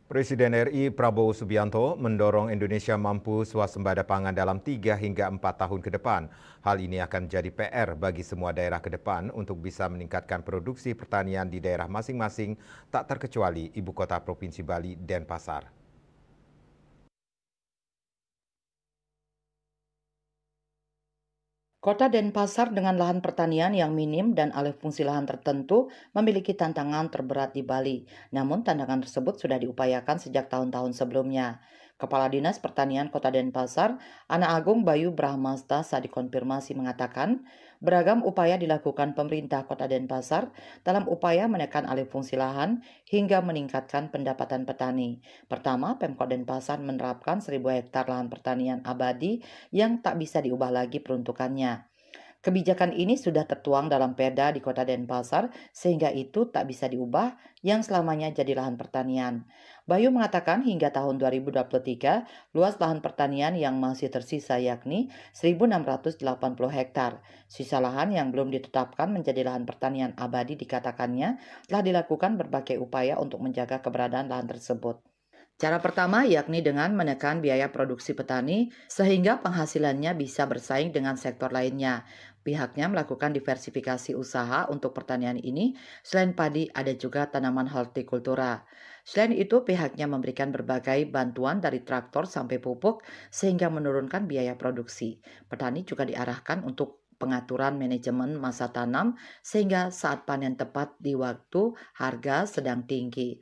Presiden RI Prabowo Subianto mendorong Indonesia mampu swasembada pangan dalam 3 hingga 4 tahun ke depan. Hal ini akan jadi PR bagi semua daerah ke depan untuk bisa meningkatkan produksi pertanian di daerah masing-masing, tak terkecuali Ibu Kota Provinsi Bali, Denpasar. Kota Denpasar dengan lahan pertanian yang minim dan alih fungsi lahan tertentu memiliki tantangan terberat di Bali. Namun tantangan tersebut sudah diupayakan sejak tahun-tahun sebelumnya. Kepala Dinas Pertanian Kota Denpasar, Ana Agung Bayu Brahmasta saat dikonfirmasi mengatakan, beragam upaya dilakukan pemerintah Kota Denpasar dalam upaya menekan alih fungsi lahan hingga meningkatkan pendapatan petani. Pertama, Pemkot Denpasar menerapkan 1.000 hektar lahan pertanian abadi yang tak bisa diubah lagi peruntukannya. Kebijakan ini sudah tertuang dalam Perda di Kota Denpasar sehingga itu tak bisa diubah yang selamanya jadi lahan pertanian. Bayu mengatakan hingga tahun 2023 luas lahan pertanian yang masih tersisa yakni 1.680 hektar. Sisa lahan yang belum ditetapkan menjadi lahan pertanian abadi dikatakannya telah dilakukan berbagai upaya untuk menjaga keberadaan lahan tersebut. Cara pertama yakni dengan menekan biaya produksi petani sehingga penghasilannya bisa bersaing dengan sektor lainnya. Pihaknya melakukan diversifikasi usaha untuk pertanian ini. Selain padi, ada juga tanaman hortikultura. Selain itu, pihaknya memberikan berbagai bantuan dari traktor sampai pupuk sehingga menurunkan biaya produksi. Petani juga diarahkan untuk pengaturan manajemen masa tanam sehingga saat panen tepat di waktu harga sedang tinggi.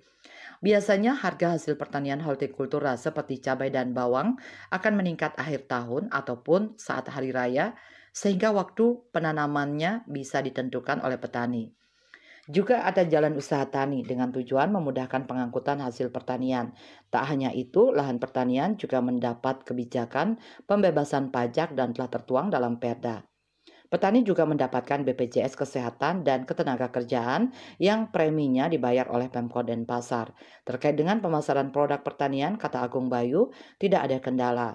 Biasanya harga hasil pertanian hortikultura seperti cabai dan bawang akan meningkat akhir tahun ataupun saat hari raya, sehingga waktu penanamannya bisa ditentukan oleh petani. Juga ada jalan usaha tani dengan tujuan memudahkan pengangkutan hasil pertanian. Tak hanya itu, lahan pertanian juga mendapat kebijakan pembebasan pajak dan telah tertuang dalam Perda. Petani juga mendapatkan BPJS Kesehatan dan Ketenagakerjaan yang preminya dibayar oleh Pemkot Denpasar. Terkait dengan pemasaran produk pertanian, kata Agung Bayu, tidak ada kendala.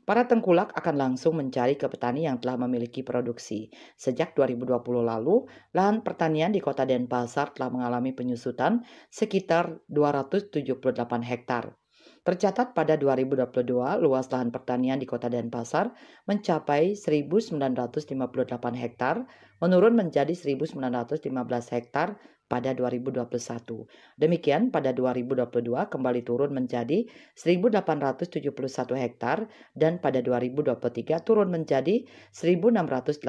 Para tengkulak akan langsung mencari ke petani yang telah memiliki produksi. Sejak 2020 lalu, lahan pertanian di Kota Denpasar telah mengalami penyusutan sekitar 278 hektar. Tercatat pada 2022, luas lahan pertanian di Kota Denpasar mencapai 1.958 hektar, menurun menjadi 1.915 hektar pada 2021. Demikian pada 2022 kembali turun menjadi 1.871 hektar dan pada 2023 turun menjadi 1.680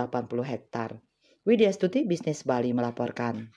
hektar. Widya Stuti, Bisnis Bali melaporkan.